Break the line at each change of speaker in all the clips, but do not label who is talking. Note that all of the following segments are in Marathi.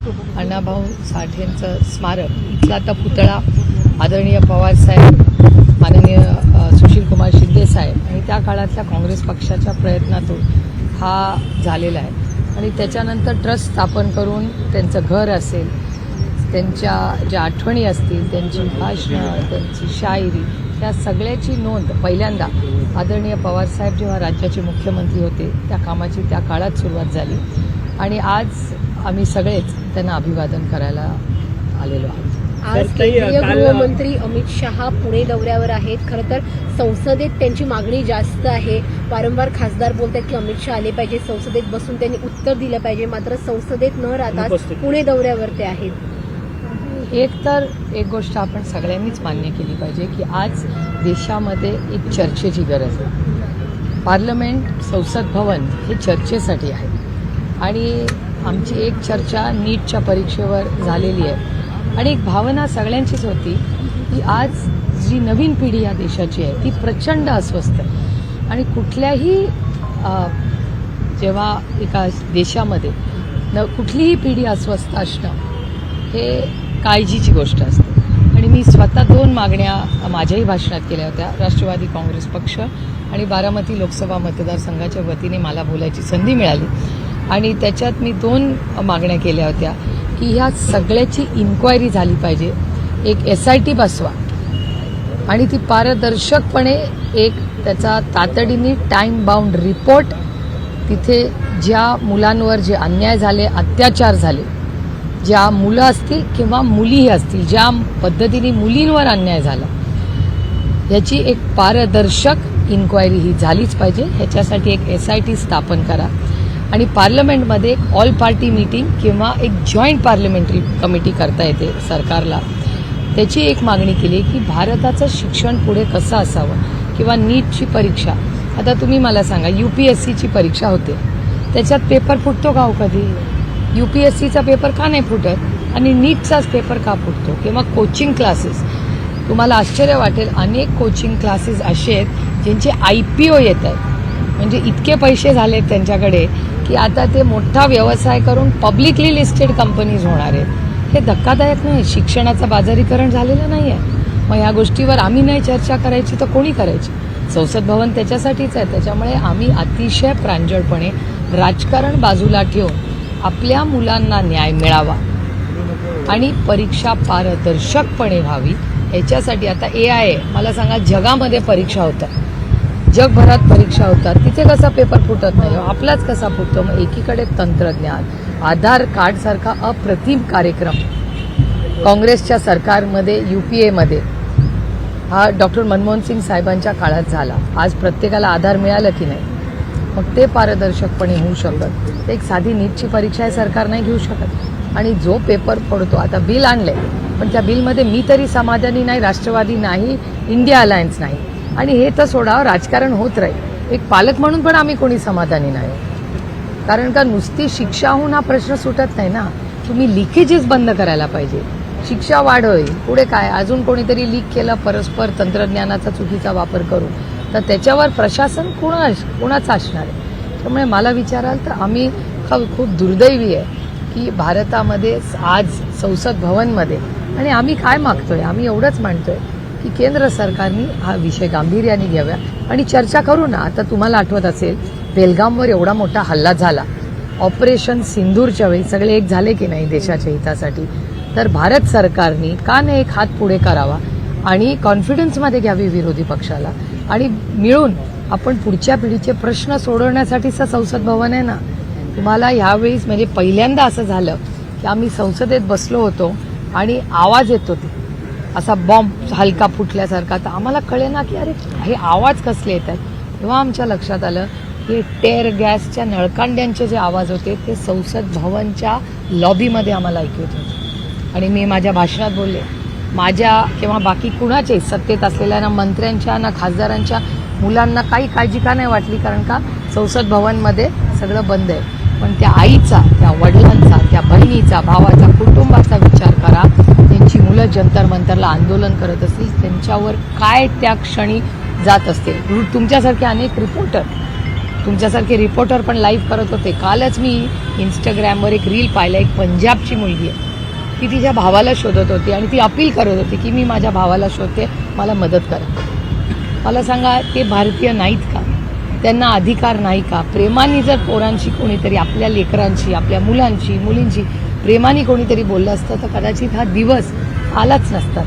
अण्णाभाऊ साठेंचं स्मारक इथला आता पुतळा आदरणीय पवारसाहेब, माननीय सुशीलकुमार शिंदे साहेब आणि त्या काळातल्या काँग्रेस पक्षाच्या प्रयत्नातून हा झालेला आहे आणि त्याच्यानंतर ट्रस्ट स्थापन करून त्यांचं घर असेल, त्यांच्या ज्या आठवणी असतील, त्यांची भाषणं, त्यांची शायरी, त्या सगळ्याची नोंद पहिल्यांदा आदरणीय पवारसाहेब जेव्हा राज्याचे मुख्यमंत्री होते त्या कामाची त्या काळात सुरुवात झाली आणि आज आम्ही सगळेच त्यांना अभिवादन करायला आलेलो आहोत.
आज केंद्रीय गृहमंत्री अमित शहा पुणे दौऱ्यावर आहेत. खरं तर संसदेत त्यांची मागणी जास्त आहे. वारंवार खासदार बोलतात की अमित शहा आले पाहिजे, संसदेत बसून त्यांनी उत्तर दिलं पाहिजे, मात्र संसदेत न राहता पुणे दौऱ्यावर ते आहेत.
एक गोष्ट आपण सगळ्यांनीच मान्य केली पाहिजे की आज देशामध्ये एक चर्चेची गरज आहे. पार्लमेंट, संसद भवन हे चर्चेसाठी आहे आणि आमची एक चर्चा नीटच्या परीक्षेवर झालेली आहे आणि एक भावना सगळ्यांचीच होती की आज जी नवीन पिढी या देशाची आहे ती प्रचंड अस्वस्थ आहे आणि कुठल्याही जेव्हा एका देशामध्ये कुठलीही पिढी अस्वस्थ असणं हे काळजीची गोष्ट असते आणि मी स्वतः 2 मागण्या माझ्याही भाषणात केल्या होत्या. राष्ट्रवादी काँग्रेस पक्ष आणि बारामती लोकसभा मतदारसंघाच्या वतीने मला बोलायची संधी मिळाली आणि त्याच्यात मी 2 मागण्या केल्या होत्या की ह्या सगळ्याची इन्क्वायरी झाली पाहिजे. एक SIT बसवा आणि ती पारदर्शकपणे एक त्याचा तातडीने टाईम बाउंड रिपोर्ट, तिथे ज्या मुलांवर जे अन्याय झाले, अत्याचार झाले, ज्या मुलं असतील किंवा मुलीही असतील, ज्या पद्धतीने मुलींवर अन्याय झाला ह्याची एक पारदर्शक इन्क्वायरी ही झालीच पाहिजे. ह्याच्यासाठी एक SIT स्थापन करा आणि पार्लमेंटमध्ये एक ऑल पार्टी मीटिंग किंवा एक जॉईंट पार्लमेंटरी कमिटी करता येते सरकारला. त्याची एक मागणी केली की भारताचं शिक्षण पुढे कसं असावं किंवा नीटची परीक्षा. आता तुम्ही मला सांगा, UPSCची परीक्षा होते, त्याच्यात पेपर फुटतो का हो कधी? UPSCचा पेपर का नाही फुटत आणि नीटचाच पेपर का फुटतो? किंवा कोचिंग क्लासेस, तुम्हाला आश्चर्य वाटेल, अनेक कोचिंग क्लासेस असे आहेत ज्यांचे IPO येत आहेत, म्हणजे इतके पैसे झालेत त्यांच्याकडे की आता ते मोठा व्यवसाय करून पब्लिकली लिस्टेड कंपनीज होणार आहेत. हे धक्कादायक नाही, शिक्षणाचं बाजारीकरण झालेलं नाही आहे. मग ह्या गोष्टीवर आम्ही नाही चर्चा करायची तर कोणी करायची? संसद भवन त्याच्यासाठीच आहे. त्याच्यामुळे आम्ही अतिशय प्रांजळपणे राजकारण बाजूला ठेवून आपल्या मुलांना न्याय मिळावा आणि परीक्षा पारदर्शकपणे व्हावी याच्यासाठी आता AI, मला सांगा, जगामध्ये परीक्षा होतात, जगभरात परीक्षा होतात, तिथे कसा पेपर फुटत नाही, आपलाच कसा फुटतो? मग एकीकडे तंत्रज्ञान, आधार कार्ड सारखा अप्रतिम कार्यक्रम काँग्रेसच्या सरकारमध्ये, UPAमध्ये हा डॉक्टर मनमोहन सिंग साहेबांच्या काळात झाला. आज प्रत्येकाला आधार मिळालं की नाही? मग ते पारदर्शकपणे होऊ शकत. एक साधी नीटची परीक्षा हे सरकार नाही घेऊ शकत आणि जो पेपर पडतो, आता बिल आणलंय पण त्या बिलमध्ये मी तरी समाधानी नाही, राष्ट्रवादी नाही, इंडिया अलायन्स नाही आणि हे तर सोडा, राजकारण होत राहील. एक पालक म्हणून पण आम्ही कोणी समाधानी नाही, कारण का नुसती शिक्षा होऊन हा प्रश्न सुटत नाही ना. तुम्ही लिकेजेस बंद करायला पाहिजे, शिक्षा वाढवेल. पुढे काय, अजून कोणीतरी लीक केलं परस्पर तंत्रज्ञानाचा चुकीचा वापर करून, तर त्याच्यावर प्रशासन कोणाचं असणार आहे? त्यामुळे मला विचाराल तर आम्ही खूप दुर्दैवी आहे की भारतामध्ये आज संसद भवनमध्ये, आणि आम्ही काय मागतोय, आम्ही एवढंच मानतोय की केंद्र सरकारने हा विषय गांभीर्याने घ्यावा आणि चर्चा करू ना. आता तुम्हाला आठवत असेल, बेलगामवर एवढा मोठा हल्ला झाला, ऑपरेशन सिंदूरच्या वेळी सगळे एक झाले की नाही देशाच्या हितासाठी? तर भारत सरकारने का नाही एक हात पुढे करावा आणि कॉन्फिडन्समध्ये घ्यावी विरोधी पक्षाला आणि मिळून आपण पुढच्या पिढीचे प्रश्न सोडवण्यासाठीचं संसद भवन आहे ना. तुम्हाला ह्यावेळीच म्हणजे पहिल्यांदा असं झालं की आम्ही संसदेत बसलो होतो आणि आवाज येत होते असा बॉम्ब हलका फुटल्यासारखा, तर आम्हाला कळेना की अरे हे आवाज कसले येत आहेत. तेव्हा आमच्या लक्षात आलं की टेअर गॅसच्या नळकांड्यांचे जे आवाज होते ते संसद भवनच्या लॉबीमध्ये आम्हाला ऐकू येत होते आणि मी माझ्या भाषणात बोलले, माझ्या किंवा बाकी कुणाचे सत्तेत असलेल्या ना मंत्र्यांच्या ना खासदारांच्या मुलांना काही काळजी का नाही वाटली, कारण का संसद भवनमध्ये सगळं बंद आहे. पण त्या आईचा, त्या वडिलांचा, त्या बहिणीचा, भावाचा, कुटुंबाचा विचार करा. त्यांची मुलं जंतर मंतरला आंदोलन करत असतील, त्यांच्यावर काय त्या क्षणी जात असतील. तुमच्यासारखे अनेक रिपोर्टर तुमच्यासारखे रिपोर्टर पण लाईव्ह करत होते. कालच मी इंस्टाग्रामवर एक रील पाहिलं, एक पंजाबची मुलगी आहे, ती तिच्या भावाला शोधत होती आणि ती अपील करत होती की मी माझ्या भावाला शोधते, मला मदत करा. मला सांगा, ते भारतीय नाहीत का? त्यांना अधिकार नाही का? प्रेमाने जर पोरांशी कोणीतरी, आपल्या लेकरांची, आपल्या मुलांची, मुलींची प्रेमाने कोणीतरी बोललं असतं तर कदाचित हा दिवस आलाच नसता.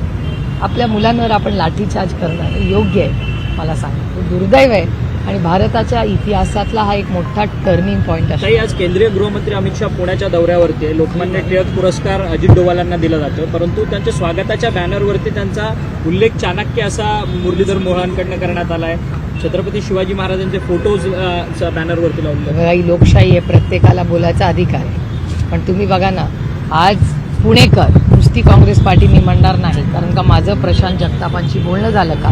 आपल्या मुलांवर आपण लाठीचार्ज करणं हे योग्य आहे, मला सांगा. दुर्दैव आहे आणि भारताच्या इतिहासातला हा एक मोठा टर्निंग पॉईंट आहे.
आज केंद्रीय गृहमंत्री अमित शहा पुण्याच्या दौऱ्यावरती आहे. लोकमान्य टिळक पुरस्कार अजित डोवालांना दिला जातो, परंतु त्यांच्या स्वागताच्या बॅनरवरती त्यांचा उल्लेख चाणक्य असा मुरलीधर मोहोळांकडनं करण्यात आला आहे. छत्रपती शिवाजी महाराजांचे फोटोज बॅनरवरती लावले.
ही लोकशाही आहे, प्रत्येकाला बोलायचा अधिकार आहे. पण तुम्ही बघा ना, आज पुणेकर, नुसती काँग्रेस पार्टी मी म्हणणार नाही, कारण का माझं प्रशांत जगतापांशी बोलणं झालं का,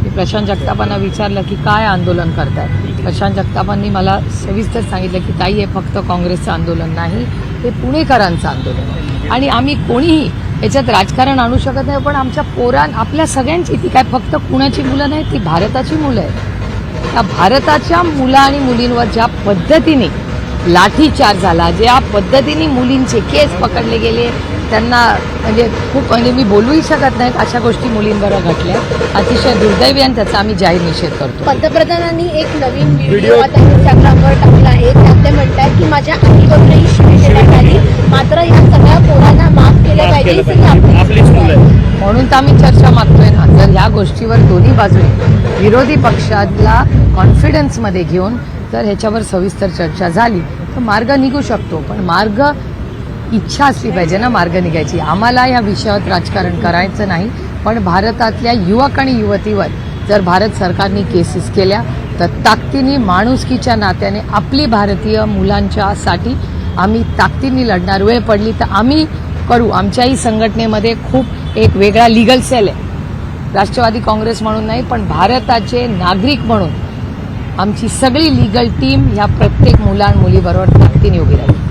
मी प्रशांत जगतापांना विचारलं की काय आंदोलन करताय. प्रशांत जगतापांनी मला सविस्तर सांगितलं की ताई, हे फक्त काँग्रेसचं आंदोलन नाही, हे पुणेकरांचं आंदोलन आहे आणि आम्ही कोणीही याच्यात राजकारण आणू शकत नाही. पण आमच्या आपल्या सगळ्यांची, ती काय फक्त पुण्याची मुलं नाही, ती भारताची मुलं आहेत. त्या भारताच्या मुलं आणि मुलींवर ज्या पद्धतीने लाठीचार्ज झाला, ज्या पद्धतीने मुलींचे केस पकडले गेले, त्यांना म्हणजे मी बोलूही शकत नाही, अशा गोष्टी मुलींबरोबर घडल्या. अतिशय दुर्दैवी आणि त्याचा आम्ही जाहीर निषेध करतो.
पंतप्रधानांनी एक नवीन व्हिडिओ आता इंस्टाग्रामवर टाकला आहे. त्यात ते म्हणतात की माझ्या आईवरही शिवी देण्यात आली, मात्र या सगळ्या पोरांना माफ केलं पाहिजे,
म्हणून तर आम्ही चर्चा मागतोय ना. जर ह्या गोष्टीवर दोन्ही बाजूने विरोधी पक्षाला कॉन्फिडन्समध्ये घेऊन जर ह्याच्यावर सविस्तर चर्चा झाली तर मार्ग निघू शकतो. पण इच्छा असली पाहिजे ना मार्ग निघायची. आम्हाला या विषयावर राजकारण करायचं नाही, पण भारतातल्या युवक आणि युवतीवर जर भारत सरकारने केसेस केल्या तर ताकदीने, माणुसकीच्या नात्याने आपली भारतीय मुलांच्यासाठी आम्ही ताकदीने लढणार. वेळ पडली तर आम्ही करू. आमच्याही संघटनेमध्ये खूप एक वेगळा लिगल सेल आहे, राष्ट्रवादी काँग्रेस म्हणून नाही, पण भारताचे नागरिक म्हणून आमची सगळी लिगल टीम ह्या प्रत्येक मुला मुलीबरोबर ताकदीने उभी राहील.